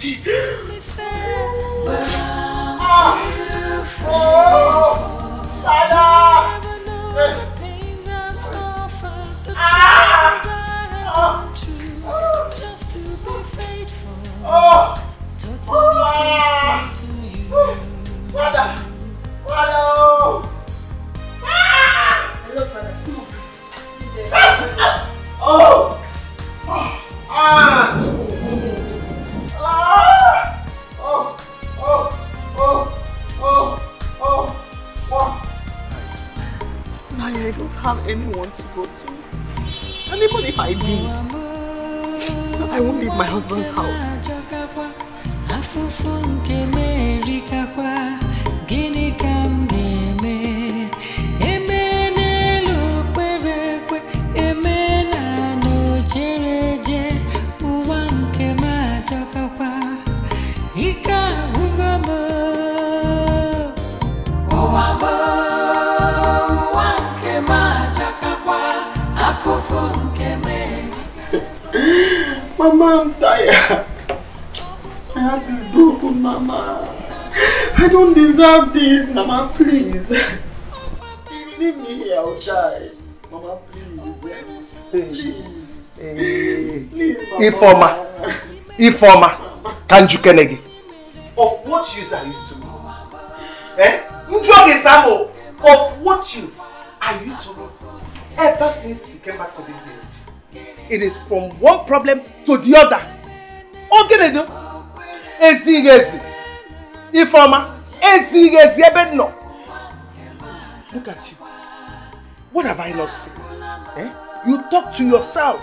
But I'm still faithful. The pains I've suffered, the trials I have been through, just to be faithful, totally faithful to you. Father! Father! Hello, Father. Oh! I don't have anyone to go to. And even if I did, I won't leave my husband's house. Mama, I'm tired. My heart is broken, Mama. I don't deserve this, Mama, please. Leave me here, I'll die. Mama, please. Please, Mama. Informa. Can't you kenegi? Of what use are you to me? Of what use are you to me? Ever since we came back to this village, it is from one problem to the other. Okay, do? Ezi. Informa. Ezi, no. Look at you. What have I not seen? You talk to yourself.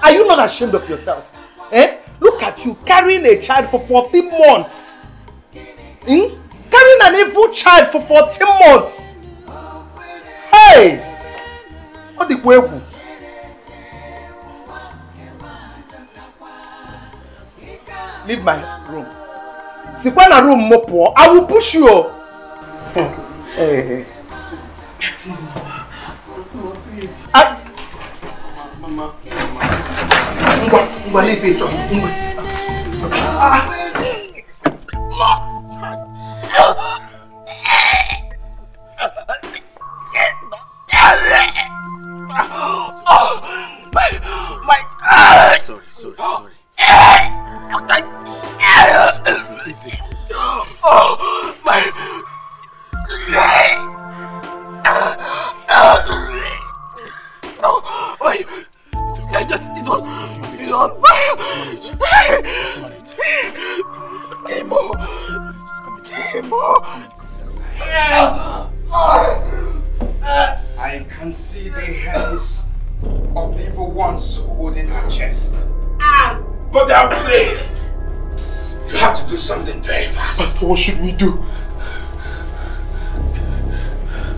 Are you not ashamed of yourself? Look at you carrying a child for 14 months. Carrying an evil child for 14 months. Hey! What the way? Leave my room. Sikwana room mopo. I will push you. Hey. Please, Mama. Please. Mama. Leave it. Sorry. Easy. Oh, my. Oh, wait. It was on fire. Let's manage. Timo. I can see the hands of the evil ones holding her chest. But they are afraid. You have to do something very fast. Pastor, what should we do?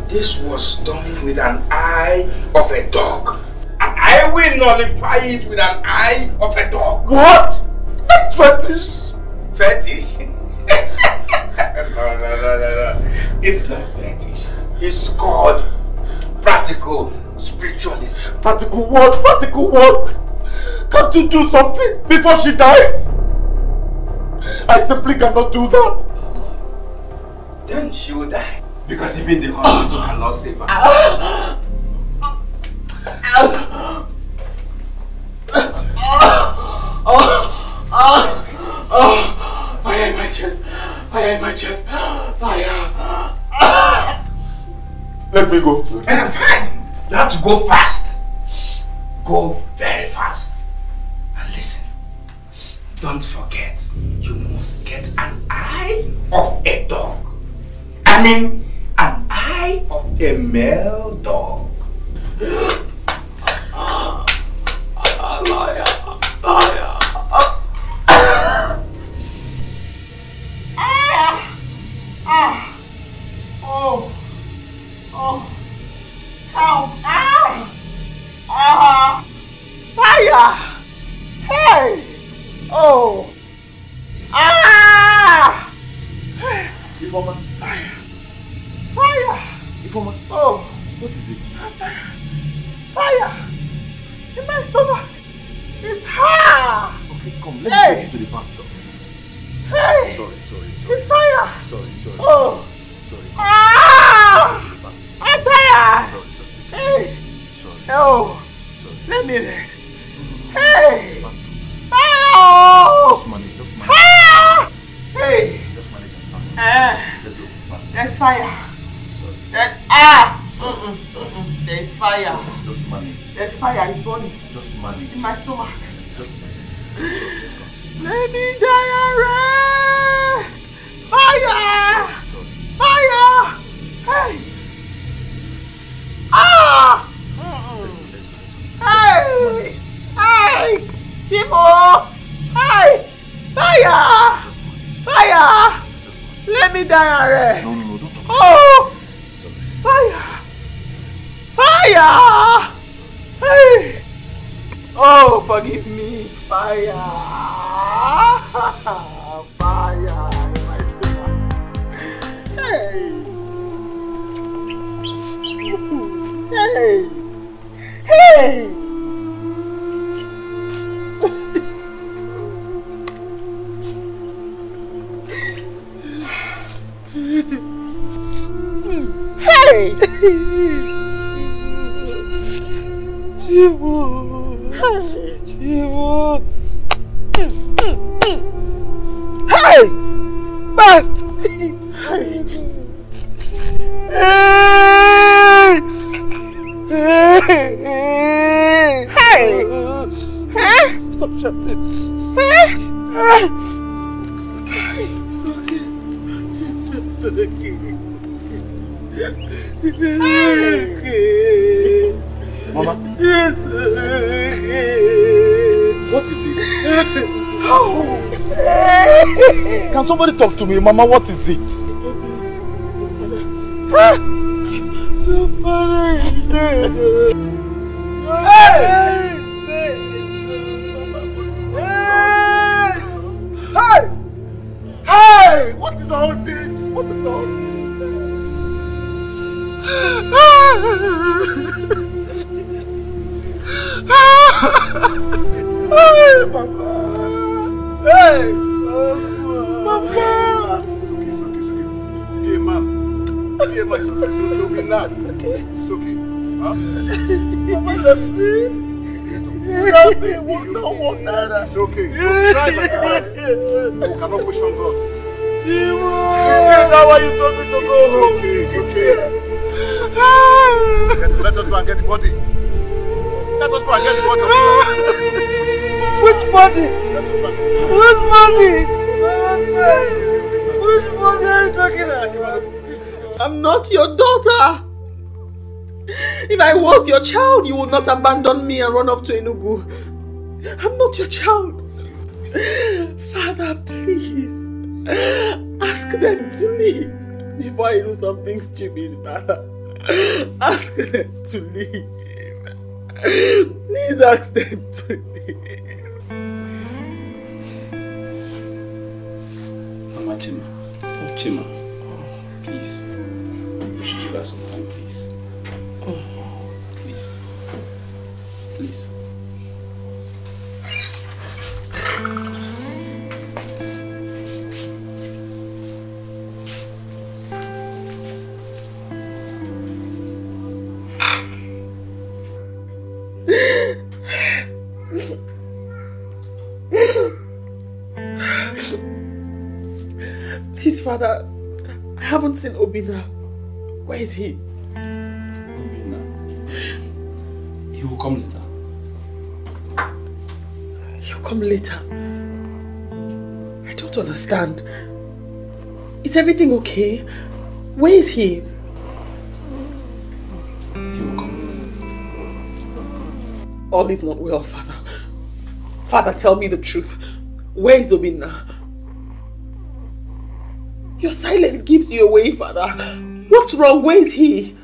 This was done with an eye of a dog. And I will nullify it with an eye of a dog. What? That's fetish. Fetish? No. It's not fetish. It's called practical spiritualism. Practical what? Practical what? Can't you do something before she dies? I simply cannot do that. Then she will die. Because even the hospital cannot save her. Fire in my chest. Fire in my chest. Fire. Let me go. Fine. You have to go fast. Go very fast. And listen. Don't forget, you must get an eye of a dog. I mean, an eye of a male dog. Fire! Hey! Oh! Ah! Ifoma. Fire! Fire! Ifoma. Oh! What is it? Fire! In my stomach! It's hot! Let me take you to the pastor. Hey! Sorry. It's fire! Sorry. Oh! Sorry. Ah! I'm tired! Sorry, just take Hey! it. Sorry. Oh! Sorry. Let me rest. Hey! Pastor. Oh! Just manage. Ah! Hey! Just manage and stand. Let's go, pastor. There's fire. Sorry. There's fire. Just manage. There's fire. It's burning Just manage. in my stomach. Just manage. Let me die and rest. Fire! Sorry. Fire! Hey! Ah! Let's go. Hey! Hey! Chimo! Hey! Fire! Fire! Let me die and rest. No, don't talk. Oh! Sorry. Fire! Fire! Hey! Oh, forgive me. Fire! Fire in my stomach. Hey! Hey! Hey! Hey! Chivo! Hey! Back! Hey! Hey! Hey! Stop shouting! Hey! Mama, what is it? Can somebody talk to me? Mama, what is it? Your father is dead. Hey! What is all this? What is all this? Hey, Papa! Hey! Papa! It's okay. Be a man. It's okay. Don't be mad. It's okay. Huh? Papa, love me. Love me. No one naira. It's okay. Don't try like that. We cannot push on God. Chimo! This is how you told me to go home. It's okay. Let us go and get the body. Let us go and get the body. Which body? Whose body? Which body are you talking about? I'm not your daughter. If I was your child, you would not abandon me and run off to Enugu. I'm not your child. Father, please. Ask them to leave before I do something stupid, Father. Ask them to leave. Please ask them to leave. Mama Chima, please. You should give us some time, please. Please. Please, Father, I haven't seen Obinna. Where is he? Obinna. He will come later. He'll come later. I don't understand. Is everything okay? Where is he? He will come later. All is not well, Father. Father, tell me the truth. Where is Obinna? Your silence gives you away, Father. What's wrong? Where is he?